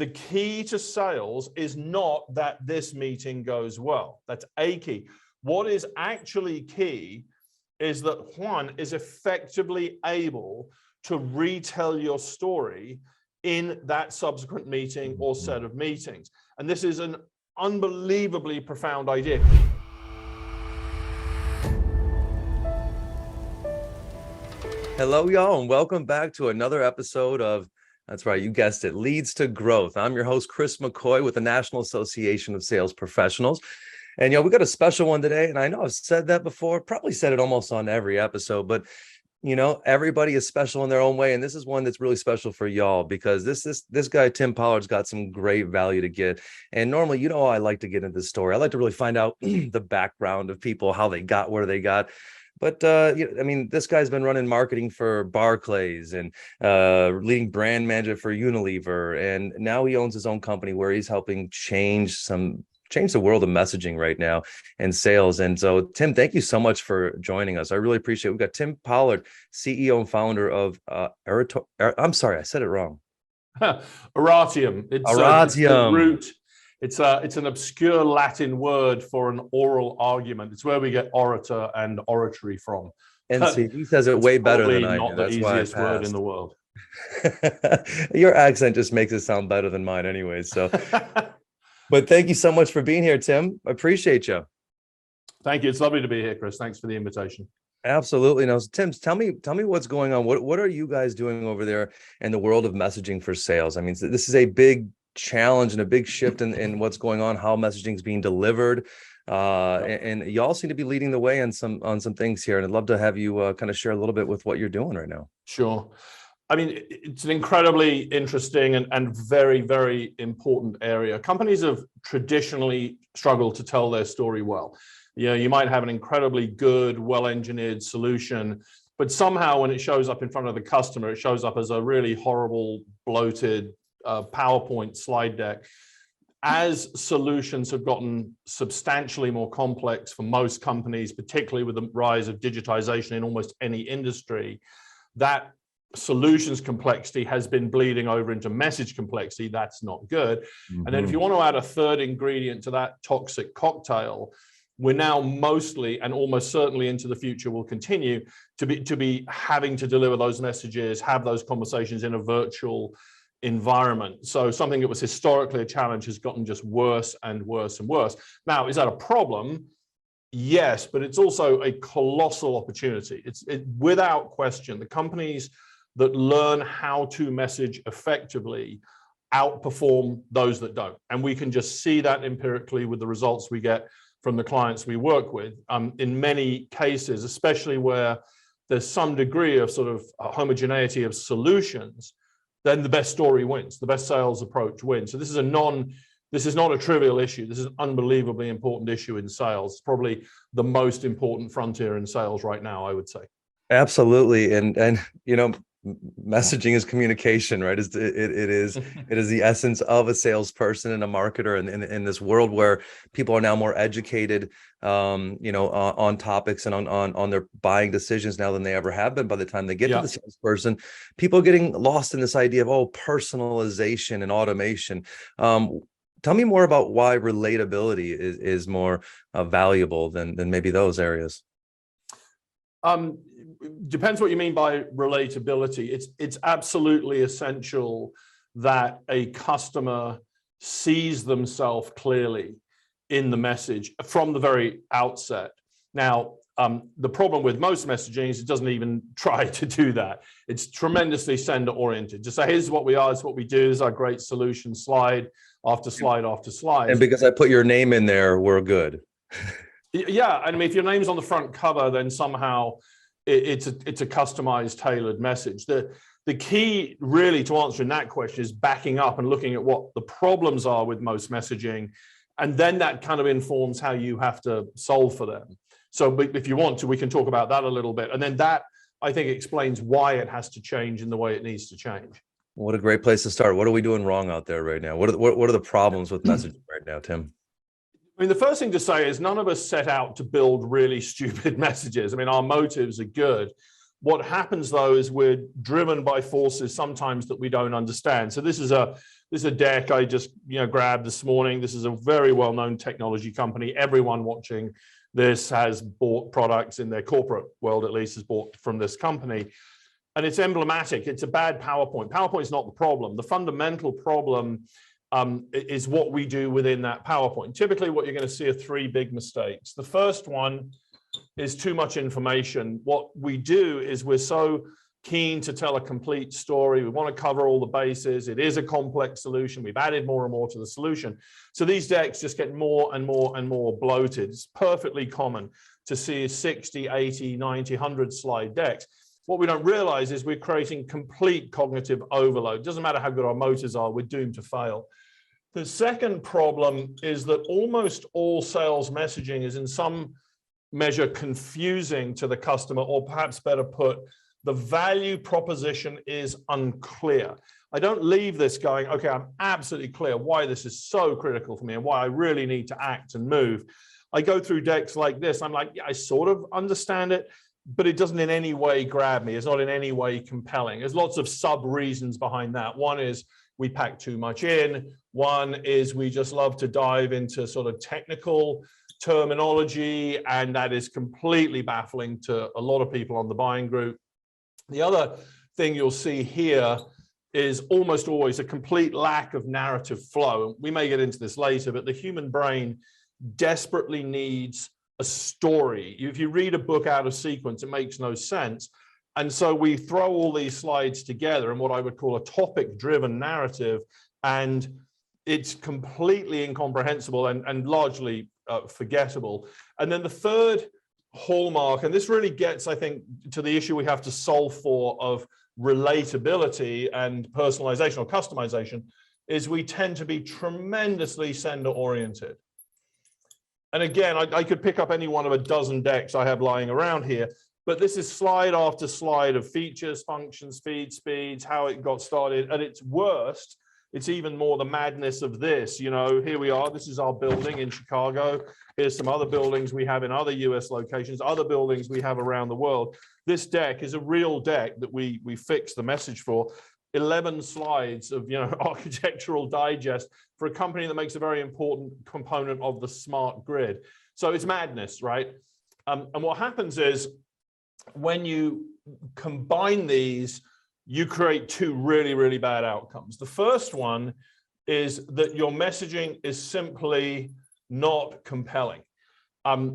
the key to sales is not that this meeting goes well. That's a key. What is actually key is that Juan is effectively able to retell your story in that subsequent meeting or set of meetings. And this is an unbelievably profound idea. Hello, y'all, and welcome back to another episode of, that's right, you guessed it, Leads to Growth. I'm your host, Chris McCoy with the National Association of Sales Professionals. And, we got a special one today, and I know I've said that before, probably said it almost on every episode, but, everybody is special in their own way. And this is one that's really special for y'all because this guy, Tim Pollard's got some great value to get. And normally, I like to get into the story. I like to really find out the background of people, how they got where they got. But, this guy's been running marketing for Barclays and leading brand manager for Unilever. And now he owns his own company where he's helping change the world of messaging right now and sales. And so, Tim, thank you so much for joining us. I really appreciate it. We've got Tim Pollard, CEO and founder of I'm sorry, I said it wrong. Oratium. Oratium. It's the root. It's an obscure Latin word for an oral argument. It's where we get orator and oratory from. And see, he says it way better than I do. Not the easiest word in the world. Your accent just makes it sound better than mine anyway. So, but thank you so much for being here, Tim. I appreciate you. Thank you. It's lovely to be here, Chris. Thanks for the invitation. Absolutely. Now, Tim, tell me what's going on. What are you guys doing over there in the world of messaging for sales? I mean, this is a big challenge and a big shift in what's going on, how messaging is being delivered, and y'all seem to be leading the way on some things here, and I'd love to have you kind of share a little bit with what you're doing right now. Sure. I mean, it's an incredibly interesting and very, very important area. Companies have traditionally struggled to tell their story well. You might have an incredibly good, well-engineered solution, but somehow when it shows up in front of the customer, it shows up as a really horrible, bloated PowerPoint slide deck. As solutions have gotten substantially more complex for most companies, particularly with the rise of digitization in almost any industry, that solutions complexity has been bleeding over into message complexity. That's not good. Mm-hmm. And then if you want to add a third ingredient to that toxic cocktail, we're now mostly and almost certainly into the future will continue to be having to deliver those messages, have those conversations in a virtual environment. So something that was historically a challenge has gotten just worse and worse and worse. Now, is that a problem? Yes, but it's also a colossal opportunity. It's without question, the companies that learn how to message effectively outperform those that don't. And we can just see that empirically with the results we get from the clients we work with. In many cases, especially where there's some degree of sort of homogeneity of solutions, then the best story wins, the best sales approach wins. So this is not a trivial issue. This is an unbelievably important issue in sales. It's probably the most important frontier in sales right now, I would say. Absolutely. And messaging is communication, right? It is the essence of a salesperson and a marketer, and in this world where people are now more educated, on topics and on their buying decisions now than they ever have been. By the time they get to the salesperson, people are getting lost in this idea of personalization and automation. Tell me more about why relatability is more valuable than maybe those areas. Depends what you mean by relatability. It's absolutely essential that a customer sees themselves clearly in the message from the very outset. Now, the problem with most messaging is it doesn't even try to do that. It's tremendously sender oriented. Just say, here's what we are, here's what we do, this is our great solution, slide after slide after slide. And because I put your name in there, we're good. Yeah, I mean, if your name's on the front cover, then somehow it's a customized, tailored message. The key really to answering that question is backing up and looking at what the problems are with most messaging. And then that kind of informs how you have to solve for them. So if you want to, we can talk about that a little bit. And then that, I think, explains why it has to change in the way it needs to change. What a great place to start. What are we doing wrong out there right now? What are the problems with messaging right now, Tim? I mean, the first thing to say is none of us set out to build really stupid messages. I mean, our motives are good, What happens though is we're driven by forces sometimes that we don't understand. So this is a deck I just grabbed this morning. This is a very well-known technology company. Everyone watching this has bought products in their corporate world, at least, has bought from this company. And it's emblematic. It's a bad PowerPoint. PowerPoint is not the problem. The fundamental problem is what we do within that PowerPoint. Typically, what you're going to see are three big mistakes. The first one is too much information. What we do is we're so keen to tell a complete story. We want to cover all the bases. It is a complex solution. We've added more and more to the solution. So these decks just get more and more and more bloated. It's perfectly common to see 60, 80, 90, 100 slide decks. What we don't realize is we're creating complete cognitive overload. It doesn't matter how good our motors are, we're doomed to fail. The second problem is that almost all sales messaging is in some measure confusing to the customer, or perhaps better put, the value proposition is unclear. I don't leave this going, okay, I'm absolutely clear why this is so critical for me and why I really need to act and move. I go through decks like this. I'm like, yeah, I sort of understand it, but it doesn't in any way grab me. It's not in any way compelling. There's lots of sub reasons behind that. One is we pack too much in. One is we just love to dive into sort of technical terminology, and that is completely baffling to a lot of people on the buying group. The other thing you'll see here is almost always a complete lack of narrative flow. We may get into this later, but the human brain desperately needs a story. If you read a book out of sequence, it makes no sense. And so we throw all these slides together in what I would call a topic-driven narrative, and it's completely incomprehensible and largely forgettable. And then the third hallmark, and this really gets, I think, to the issue we have to solve for of relatability and personalization or customization, is we tend to be tremendously sender-oriented. And again, I could pick up any one of a dozen decks I have lying around here, but this is slide after slide of features, functions, speeds, how it got started. At its worst, it's even more the madness of this. Here we are. This is our building in Chicago. Here's some other buildings we have in other US locations, other buildings we have around the world. This deck is a real deck that we fixed the message for. 11 slides of architectural digest for a company that makes a very important component of the smart grid. So it's madness, right? And what happens is when you combine these, you create two really, really bad outcomes. The first one is that your messaging is simply not compelling.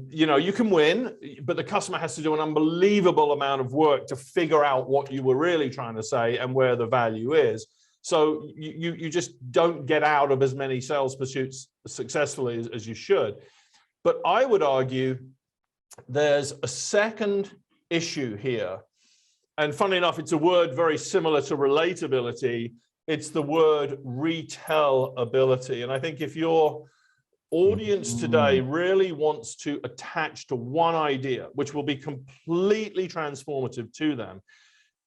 You can win, but the customer has to do an unbelievable amount of work to figure out what you were really trying to say and where the value is. So you just don't get out of as many sales pursuits successfully as you should. But I would argue there's a second issue here. And funnily enough, it's a word very similar to relatability. It's the word retellability. And I think if your audience today really wants to attach to one idea, which will be completely transformative to them,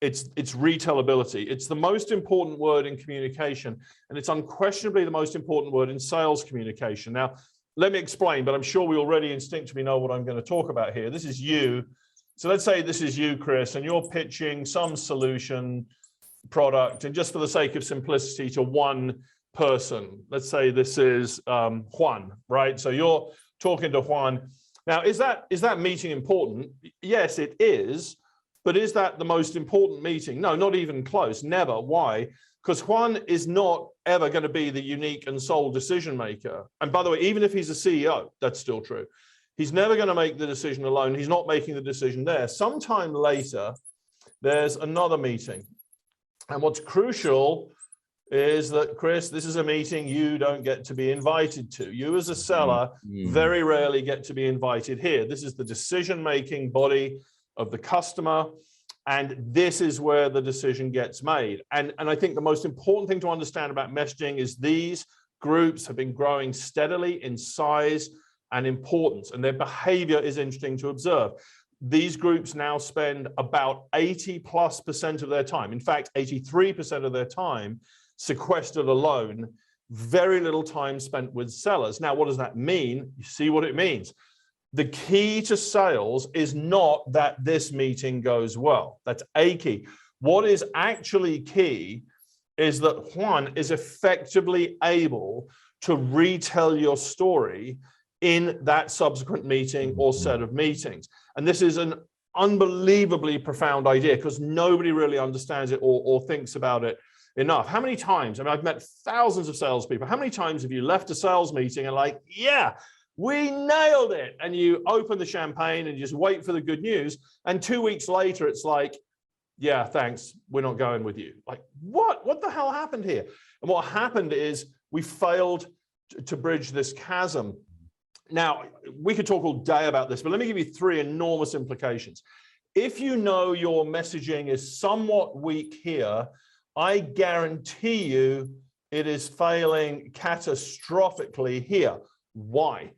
it's retellability. It's the most important word in communication, and it's unquestionably the most important word in sales communication. Now, let me explain, but I'm sure we already instinctively know what I'm going to talk about here. This is you. So let's say this is you, Chris, and you're pitching some solution product, and just for the sake of simplicity, to one person. Let's say this is Juan, right? So you're talking to Juan. Now, is that meeting important? Yes, it is. But is that the most important meeting? No, not even close. Never. Why? Because Juan is not ever going to be the unique and sole decision maker. And by the way, even if he's a CEO, that's still true. He's never going to make the decision alone. He's not making the decision there. Sometime later, there's another meeting. And what's crucial is that, Chris, this is a meeting you don't get to be invited to. You as a seller very rarely get to be invited here. This is the decision-making body of the customer, and this is where the decision gets made. And I think the most important thing to understand about messaging is these groups have been growing steadily in size and importance, and their behavior is interesting to observe. These groups now spend about 80+% of their time, in fact, 83% of their time sequestered alone, very little time spent with sellers. Now, what does that mean? You see what it means. The key to sales is not that this meeting goes well. That's a key. What is actually key is that Juan is effectively able to retell your story in that subsequent meeting or set of meetings. And this is an unbelievably profound idea because nobody really understands it or thinks about it enough. How many times, I mean, I've met thousands of salespeople. How many times have you left a sales meeting and like, yeah, we nailed it. And you open the champagne and you just wait for the good news. And 2 weeks later, it's like, yeah, thanks, we're not going with you. Like, what the hell happened here? And what happened is we failed to bridge this chasm. Now, we could talk all day about this, but let me give you 3 enormous implications. If you know your messaging is somewhat weak here, I guarantee you it is failing catastrophically here. Why?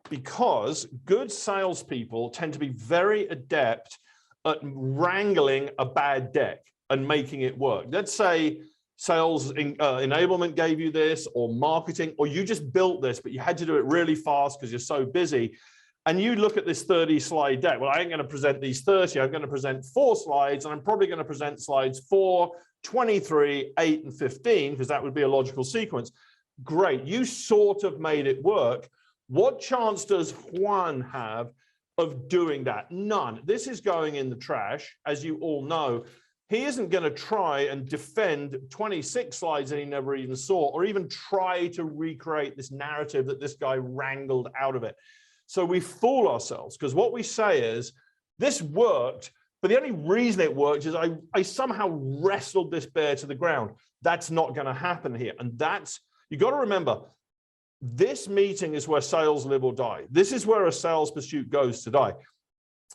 Because good salespeople tend to be very adept at wrangling a bad deck and making it work. Let's say sales enablement gave you this, or marketing, or you just built this, but you had to do it really fast because you're so busy. And you look at this 30-slide deck. Well, I ain't going to present these 30. I'm going to present 4 slides, and I'm probably going to present slides 4, 23, 8, and 15, because that would be a logical sequence. Great. You sort of made it work. What chance does Juan have of doing that? None. This is going in the trash, as you all know. He isn't going to try and defend 26 slides that he never even saw, or even try to recreate this narrative that this guy wrangled out of it. So we fool ourselves, because what we say is, this worked, but the only reason it worked is I somehow wrestled this bear to the ground. That's not going to happen here. And that's, you got to remember, this meeting is where sales live or die. This is where a sales pursuit goes to die.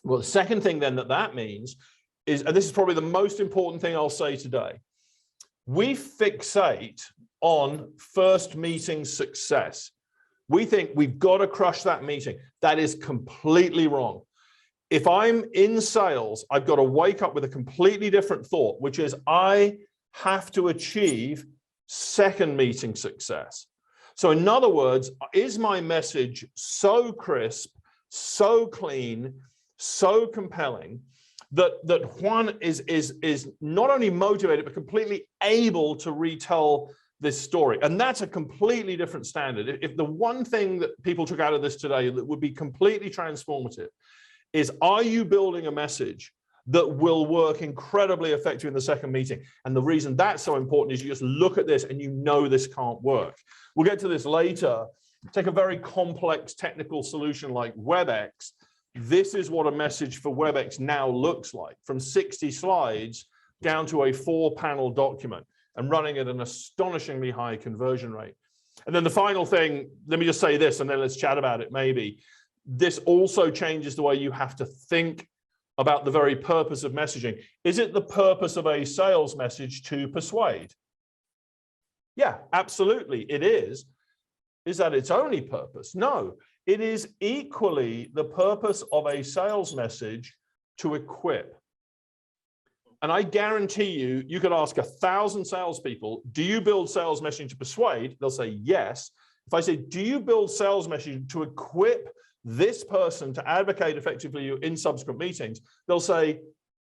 Well, the second thing then that means is, and this is probably the most important thing I'll say today, we fixate on first meeting success. We think we've got to crush that meeting. That is completely wrong. If I'm in sales, I've got to wake up with a completely different thought, which is I have to achieve second meeting success. So in other words, is my message so crisp, so clean, so compelling that Juan is not only motivated, but completely able to retell this story? And that's a completely different standard. If the one thing that people took out of this today that would be completely transformative is, are you building a message that will work incredibly effectively in the second meeting? And the reason that's so important is you just look at this and you know this can't work. We'll get to this later. Take a very complex technical solution like WebEx. This is what a message for WebEx now looks like, from 60 slides down to a 4-panel document, and running at an astonishingly high conversion rate. And then the final thing, let me just say this, and then let's chat about it maybe. This also changes the way you have to think about the very purpose of messaging. Is it the purpose of a sales message to persuade? Yeah, absolutely, it is. Is that its only purpose? No, it is equally the purpose of a sales message to equip. And I guarantee you, you could ask 1,000 salespeople, do you build sales messaging to persuade? They'll say yes. If I say, do you build sales messaging to equip this person to advocate effectively in subsequent meetings? They'll say,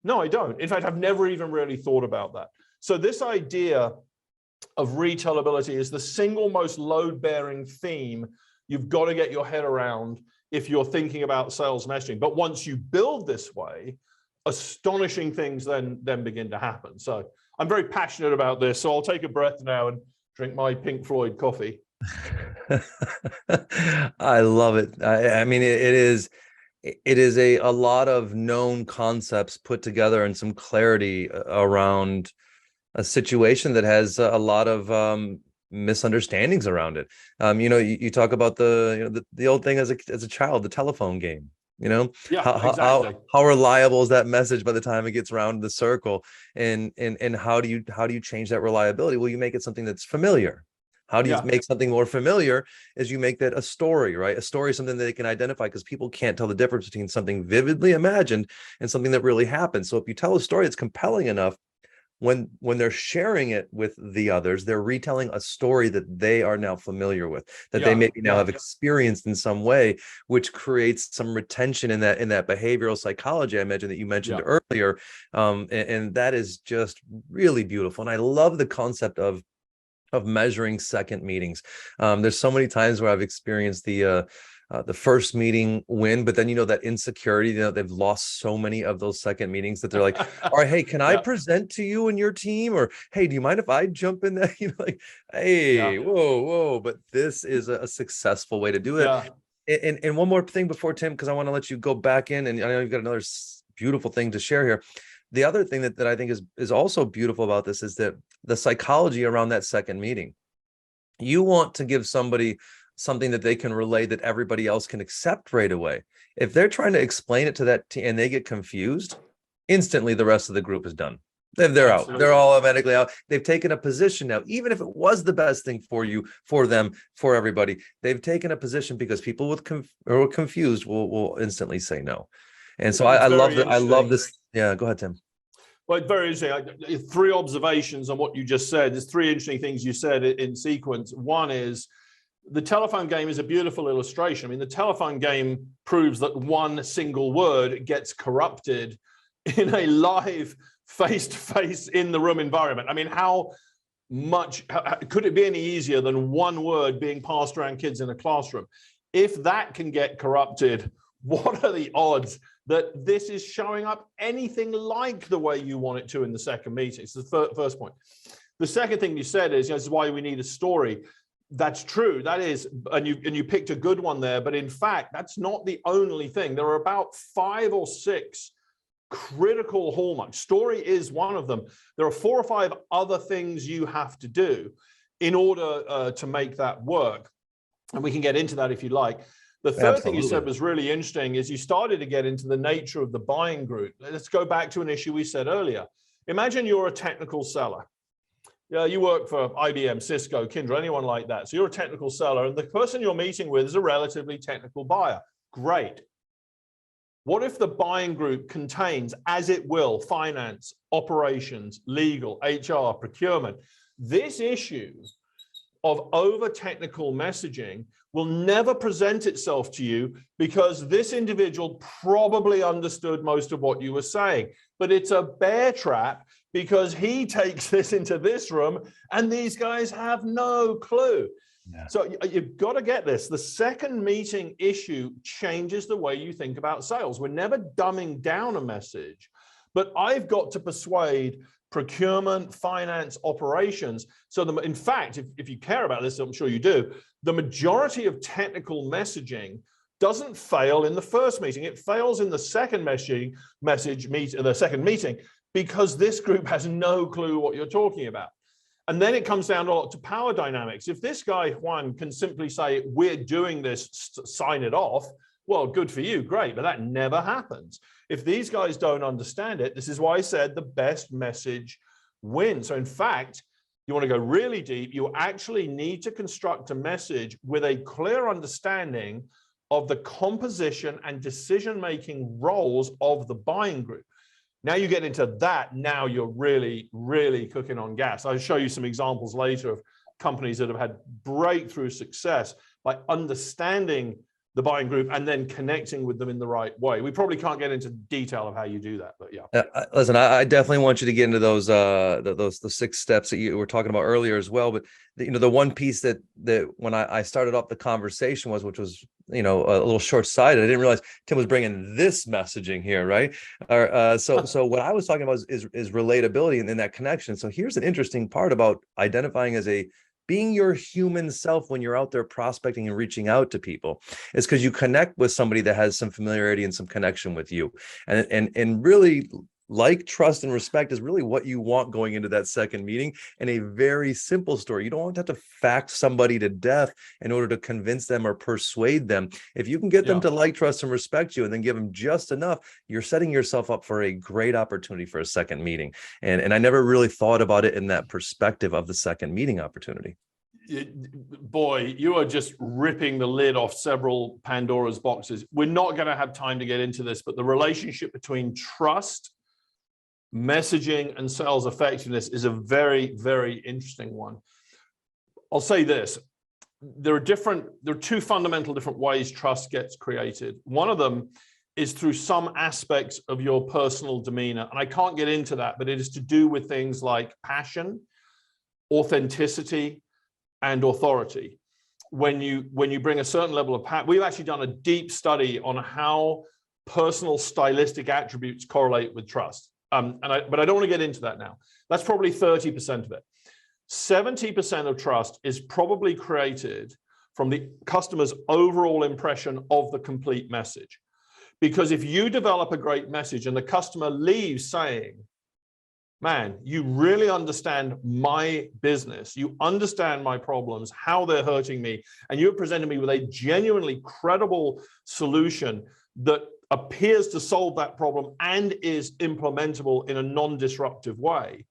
no, I don't. In fact, I've never even really thought about that. So this idea of retellability is the single most load-bearing theme you've got to get your head around if you're thinking about sales messaging. But once you build this way, astonishing things then begin to happen. So I'm very passionate about this. So I'll take a breath now and drink my Pink Floyd coffee. I love it. I mean, it is a lot of known concepts put together and some clarity around a situation that has a lot of misunderstandings around it. You talk about the old thing as a child, the telephone game. Yeah, exactly. How reliable is that message by the time it gets around the circle, and how do you change that reliability? Well, you make it something that's familiar. How do you make something more familiar? Is you make that a story, right? A story is something that they can identify, because people can't tell the difference between something vividly imagined and something that really happened. So if you tell a story that's compelling enough, when they're sharing it with the others, they're retelling a story that they are now familiar with, that they maybe now have experienced in some way, which creates some retention in that behavioral psychology I mentioned that you mentioned earlier. And that is just really beautiful. And I love the concept of measuring second meetings. There's so many times where I've experienced the first meeting win, but then, that insecurity, they've lost so many of those second meetings that they're like, all right, hey, can I present to you and your team? Or, hey, do you mind if I jump in there? Like, hey, whoa. But this is a successful way to do it. And one more thing before, Tim, because I want to let you go back in, and I know you've got another beautiful thing to share here. The other thing that I think is also beautiful about this is that the psychology around that second meeting. You want to give somebody something that they can relay that everybody else can accept right away. If they're trying to explain it to that team and they get confused, instantly the rest of the group is done. They're out. They're all automatically out. They've taken a position now, even if it was the best thing for you, for them, for everybody. They've taken a position because people who are confused will instantly say no. And so I love that. I love this. Yeah, go ahead, Tim. Well, very interesting. 3 observations on what you just said. There's 3 interesting things you said in sequence. One is the telephone game is a beautiful illustration. I mean, the telephone game proves that one single word gets corrupted in a live face-to-face in the room environment. I mean, how could it be any easier than one word being passed around kids in a classroom? If that can get corrupted, what are the odds that this is showing up anything like the way you want it to in the second meeting? It's the first point. The second thing you said is, this is why we need a story. That's true. That is, and you picked a good one there. But in fact, that's not the only thing. There are about 5 or 6 critical hallmarks. Story is one of them. There are 4 or 5 other things you have to do in order to make that work. And we can get into that if you like. The third thing you said was really interesting is you started to get into the nature of the buying group. Let's go back to an issue we said earlier. Imagine you're a technical seller. You work for IBM, Cisco, Kyndryl, anyone like that. So you're a technical seller, and the person you're meeting with is a relatively technical buyer. Great. What if the buying group contains, as it will, finance, operations, legal, HR, procurement? This issue of over-technical messaging will never present itself to you because this individual probably understood most of what you were saying. But it's a bear trap because he takes this into this room and these guys have no clue. Yeah. So you've got to get this. The second meeting issue changes the way you think about sales. We're never dumbing down a message, but I've got to persuade procurement, finance, operations. So in fact, if you care about this, I'm sure you do, the majority of technical messaging doesn't fail in the first meeting. It fails in the second meeting because this group has no clue what you're talking about. And then it comes down to power dynamics. If this guy, Juan, can simply say, we're doing this, sign it off, well, good for you, great, but that never happens. If these guys don't understand it, this is why I said the best message wins. So in fact, you want to go really deep, you actually need to construct a message with a clear understanding of the composition and decision-making roles of the buying group. Now you get into that, now you're really, really cooking on gas. I'll show you some examples later of companies that have had breakthrough success by understanding the buying group and then connecting with them in the right way. We probably can't get into detail of how you do that, but yeah. Listen, I definitely want you to get into those the 6 steps that you were talking about earlier as well. But the one piece that when I started off the conversation which was a little short-sighted. I didn't realize Tim was bringing this messaging here, right? So what I was talking about is relatability and that connection. So here's an interesting part about identifying as being your human self when you're out there prospecting and reaching out to people is because you connect with somebody that has some familiarity and some connection with you. And really, like, trust, and respect is really what you want going into that second meeting. And a very simple story. You don't want to have to fact somebody to death in order to convince them or persuade them. If you can get them to like, trust, and respect you and then give them just enough, you're setting yourself up for a great opportunity for a second meeting. And I never really thought about it in that perspective of the second meeting opportunity. Boy, you are just ripping the lid off several Pandora's boxes. We're not going to have time to get into this, but the relationship between trust, messaging and sales effectiveness is a very, very interesting one. I'll say this. There are two fundamental different ways trust gets created. One of them is through some aspects of your personal demeanor. And I can't get into that, but it is to do with things like passion, authenticity, and authority. When you bring a certain level of passion, we've actually done a deep study on how personal stylistic attributes correlate with trust. But I don't want to get into that now. That's probably 30% of it. 70% of trust is probably created from the customer's overall impression of the complete message. Because if you develop a great message and the customer leaves saying, man, you really understand my business, you understand my problems, how they're hurting me, and you're presenting me with a genuinely credible solution that appears to solve that problem and is implementable in a non-disruptive way,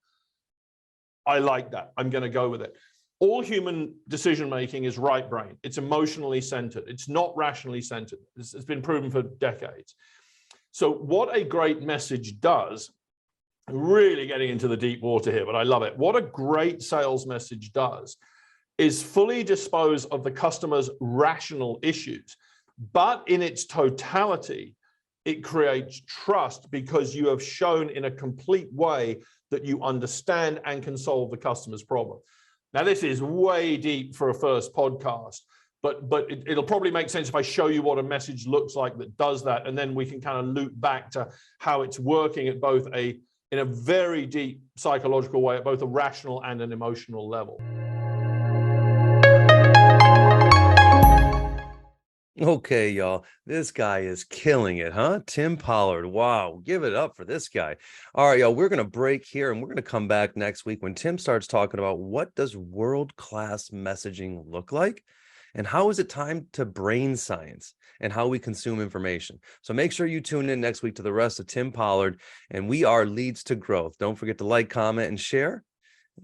I like that. I'm going to go with it. All human decision-making is right brain. It's emotionally centered. It's not rationally centered. It's been proven for decades. So what a great message does, really getting into the deep water here, but I love it. What a great sales message does is fully dispose of the customer's rational issues, but in its totality, it creates trust because you have shown in a complete way that you understand and can solve the customer's problem. Now, this is way deep for a first podcast, but it'll probably make sense if I show you what a message looks like that does that, and then we can kind of loop back to how it's working at both in a very deep psychological way, at both a rational and an emotional level. Okay, y'all, this guy is killing it, huh? Tim Pollard. Wow, give it up for this guy. All right, y'all, we're going to break here and we're going to come back next week when Tim starts talking about what does world-class messaging look like and how is it time to brain science and how we consume information. So make sure you tune in next week to the rest of Tim Pollard, and we are Leads to Growth. Don't forget to like, comment, and share.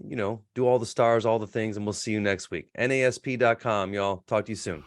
You know, do all the stars, all the things, and we'll see you next week. NASP.com, y'all. Talk to you soon.